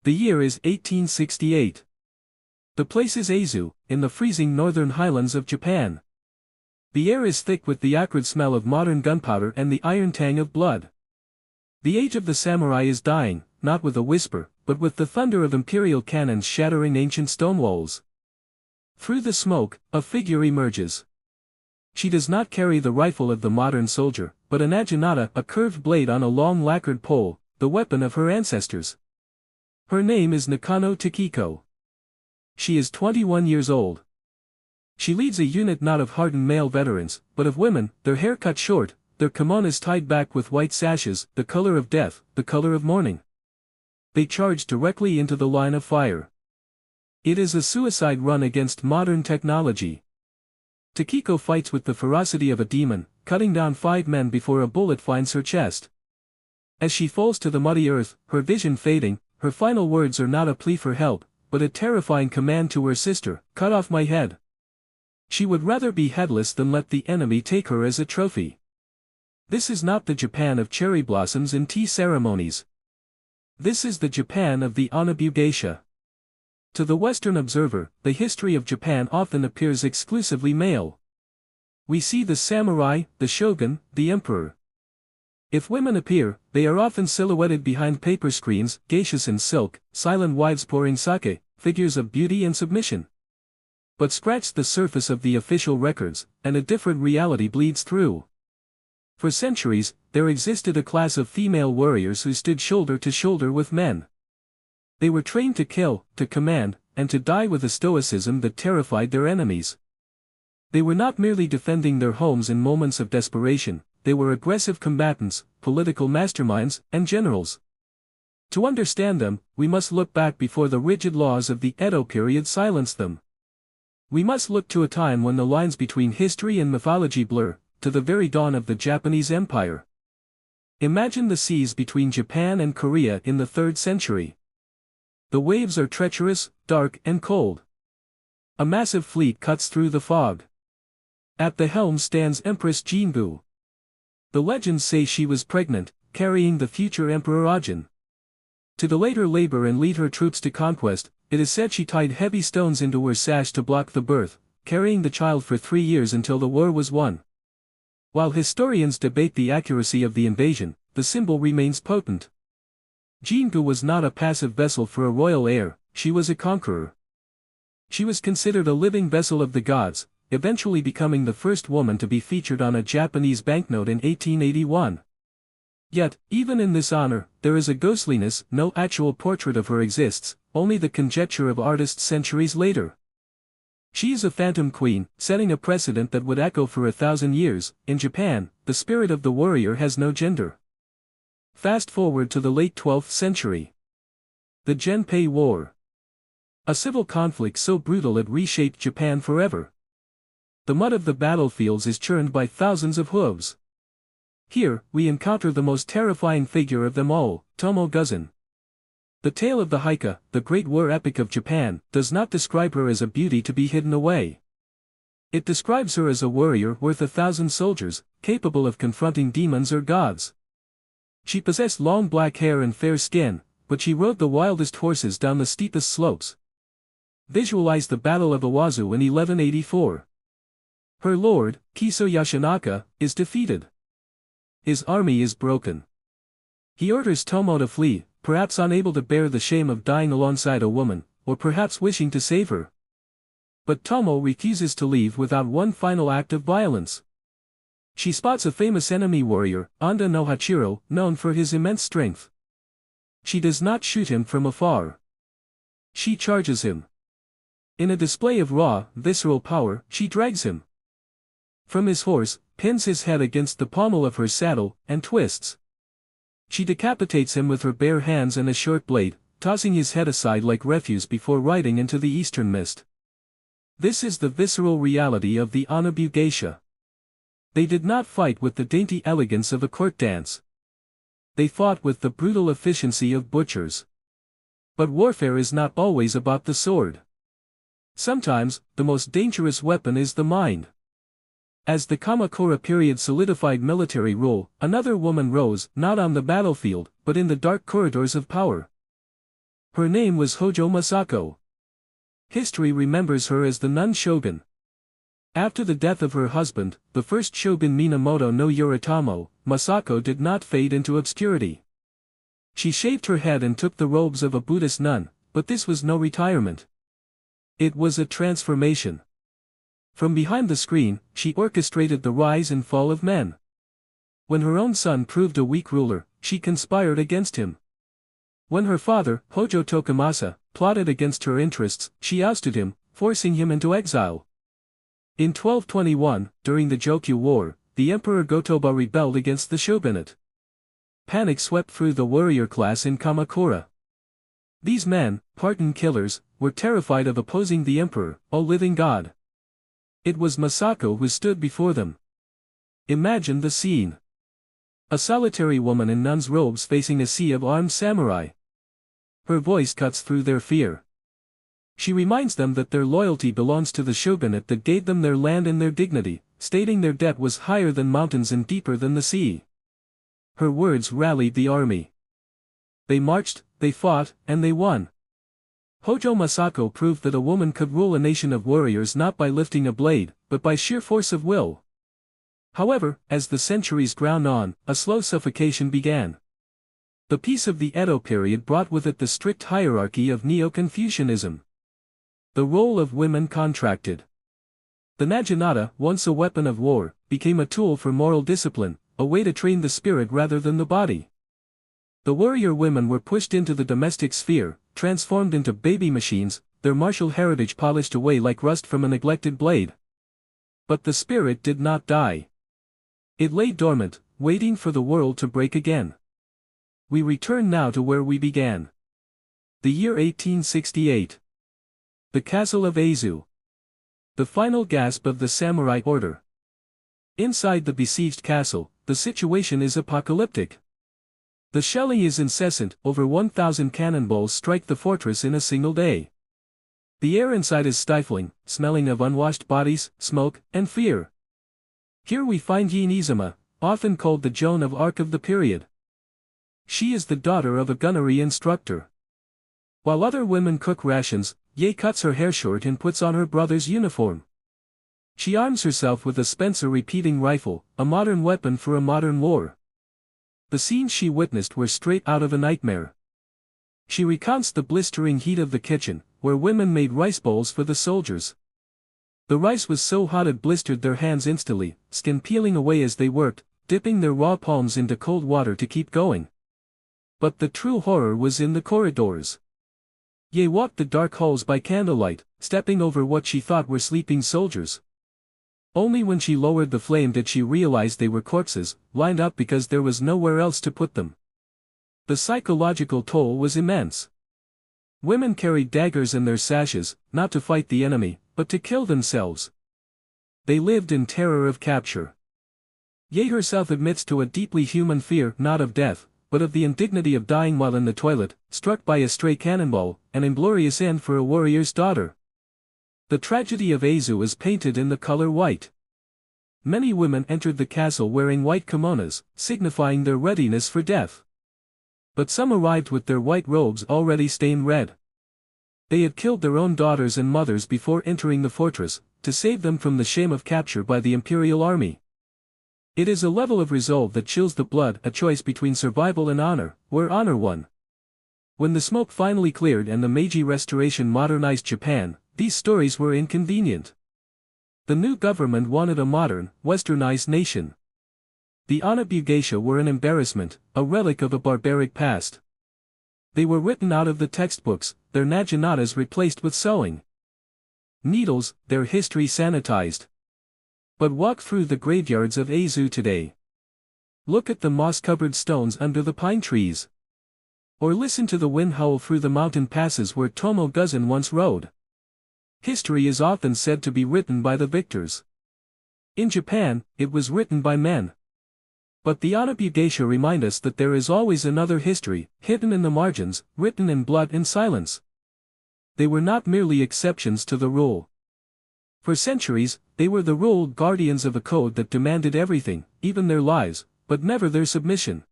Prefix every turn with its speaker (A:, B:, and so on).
A: The year is 1868. The place is Aizu, in the freezing northern highlands of Japan. The air is thick with the acrid smell of modern gunpowder and the iron tang of blood. The age of the samurai is dying, not with a whisper, but with the thunder of imperial cannons shattering ancient stone walls. Through the smoke, a figure emerges. She does not carry the rifle of the modern soldier, but a naginata, a curved blade on a long lacquered pole, the weapon of her ancestors. Her name is Nakano Takeko. She is 21 years old. She leads a unit not of hardened male veterans, but of women, their hair cut short, their kimonos tied back with white sashes, the color of death, the color of mourning. They charge directly into the line of fire. It is a suicide run against modern technology. Takeko fights with the ferocity of a demon, cutting down 5 men before a bullet finds her chest. As she falls to the muddy earth, her vision fading, her final words are not a plea for help, but a terrifying command to her sister, "Cut off my head." She would rather be headless than let the enemy take her as a trophy. This is not the Japan of cherry blossoms and tea ceremonies. This is the Japan of the Onna-Bugeisha. To the Western observer, the history of Japan often appears exclusively male. We see the samurai, the shogun, the emperor. If women appear, they are often silhouetted behind paper screens, geishas in silk, silent wives pouring sake, figures of beauty and submission. But scratch the surface of the official records, and a different reality bleeds through. For centuries, there existed a class of female warriors who stood shoulder to shoulder with men. They were trained to kill, to command, and to die with a stoicism that terrified their enemies. They were not merely defending their homes in moments of desperation, they were aggressive combatants, political masterminds, and generals. To understand them, we must look back before the rigid laws of the Edo period silenced them. We must look to a time when the lines between history and mythology blur, to the very dawn of the Japanese Empire. Imagine the seas between Japan and Korea in the 3rd century. The waves are treacherous, dark, and cold. A massive fleet cuts through the fog. At the helm stands Empress Jingu. The legends say she was pregnant, carrying the future Emperor Ajin. To delay her labor and lead her troops to conquest, it is said she tied heavy stones into her sash to block the birth, carrying the child for 3 years until the war was won. While historians debate the accuracy of the invasion, the symbol remains potent. Jingu was not a passive vessel for a royal heir, she was a conqueror. She was considered a living vessel of the gods, eventually becoming the first woman to be featured on a Japanese banknote in 1881. Yet, even in this honor, there is a ghostliness, no actual portrait of her exists, only the conjecture of artists centuries later. She is a phantom queen, setting a precedent that would echo for 1,000 years. In Japan, the spirit of the warrior has no gender. Fast forward to the late 12th century. The Genpei War. A civil conflict so brutal it reshaped Japan forever. The mud of the battlefields is churned by thousands of hooves. Here, we encounter the most terrifying figure of them all, Tomoe Gozen. The tale of the Heike, the great war epic of Japan, does not describe her as a beauty to be hidden away. It describes her as a warrior worth 1,000 soldiers, capable of confronting demons or gods. She possessed long black hair and fair skin, but she rode the wildest horses down the steepest slopes. Visualize the Battle of Aizu in 1184. Her lord, Kiso Yashinaka, is defeated. His army is broken. He orders Tomoe to flee, perhaps unable to bear the shame of dying alongside a woman, or perhaps wishing to save her. But Tomoe refuses to leave without one final act of violence. She spots a famous enemy warrior, Anda no Hachiro, known for his immense strength. She does not shoot him from afar. She charges him. In a display of raw, visceral power, she drags him from his horse, pins his head against the pommel of her saddle, and twists. She decapitates him with her bare hands and a short blade, tossing his head aside like refuse before riding into the eastern mist. This is the visceral reality of the Onna-Bugeisha. They did not fight with the dainty elegance of a court dance. They fought with the brutal efficiency of butchers. But warfare is not always about the sword. Sometimes, the most dangerous weapon is the mind. As the Kamakura period solidified military rule, another woman rose, not on the battlefield, but in the dark corridors of power. Her name was Hōjō Masako. History remembers her as the Nun Shogun. After the death of her husband, the first shogun Minamoto no Yoritomo, Masako did not fade into obscurity. She shaved her head and took the robes of a Buddhist nun, but this was no retirement. It was a transformation. From behind the screen, she orchestrated the rise and fall of men. When her own son proved a weak ruler, she conspired against him. When her father, Hōjō Tokumasa, plotted against her interests, she ousted him, forcing him into exile. In 1221, during the Jokyu War, the Emperor Go-Toba rebelled against the shogunate. Panic swept through the warrior class in Kamakura. These men, pardoned killers, were terrified of opposing the emperor, a living god. It was Masako who stood before them. Imagine the scene. A solitary woman in nun's robes facing a sea of armed samurai. Her voice cuts through their fear. She reminds them that their loyalty belongs to the shogunate that gave them their land and their dignity, stating their debt was higher than mountains and deeper than the sea. Her words rallied the army. They marched, they fought, and they won. Hōjō Masako proved that a woman could rule a nation of warriors not by lifting a blade, but by sheer force of will. However, as the centuries ground on, a slow suffocation began. The peace of the Edo period brought with it the strict hierarchy of Neo-Confucianism. The role of women contracted. The naginata, once a weapon of war, became a tool for moral discipline, a way to train the spirit rather than the body. The warrior women were pushed into the domestic sphere, transformed into baby machines, their martial heritage polished away like rust from a neglected blade. But the spirit did not die. It lay dormant, waiting for the world to break again. We return now to where we began. The year 1868. The Castle of Aizu. The final gasp of the samurai order. Inside the besieged castle, the situation is apocalyptic. The shelling is incessant, over 1,000 cannonballs strike the fortress in a single day. The air inside is stifling, smelling of unwashed bodies, smoke, and fear. Here we find Yin Izuma, often called the Joan of Arc of the period. She is the daughter of a gunnery instructor. While other women cook rations, Ye cuts her hair short and puts on her brother's uniform. She arms herself with a Spencer repeating rifle, a modern weapon for a modern war. The scenes she witnessed were straight out of a nightmare. She recounts the blistering heat of the kitchen, where women made rice bowls for the soldiers. The rice was so hot it blistered their hands instantly, skin peeling away as they worked, dipping their raw palms into cold water to keep going. But the true horror was in the corridors. Ye walked the dark halls by candlelight, stepping over what she thought were sleeping soldiers. Only when she lowered the flame did she realize they were corpses, lined up because there was nowhere else to put them. The psychological toll was immense. Women carried daggers in their sashes, not to fight the enemy, but to kill themselves. They lived in terror of capture. Ye herself admits to a deeply human fear not of death, but of the indignity of dying while in the toilet, struck by a stray cannonball, an inglorious end for a warrior's daughter. The tragedy of Aizu is painted in the color white. Many women entered the castle wearing white kimonos, signifying their readiness for death. But some arrived with their white robes already stained red. They had killed their own daughters and mothers before entering the fortress, to save them from the shame of capture by the imperial army. It is a level of resolve that chills the blood, a choice between survival and honor, where honor won. When the smoke finally cleared and the Meiji Restoration modernized Japan, these stories were inconvenient. The new government wanted a modern, westernized nation. The Onna-Bugeisha were an embarrassment, a relic of a barbaric past. They were written out of the textbooks, their naginatas replaced with sewing needles, their history sanitized. But walk through the graveyards of Aizu today. Look at the moss-covered stones under the pine trees. Or listen to the wind howl through the mountain passes where Tomoe Gozen once rode. History is often said to be written by the victors. In Japan, it was written by men. But the Onna-Bugeisha remind us that there is always another history, hidden in the margins, written in blood and silence. They were not merely exceptions to the rule. For centuries, they were the ruled guardians of a code that demanded everything, even their lives, but never their submission.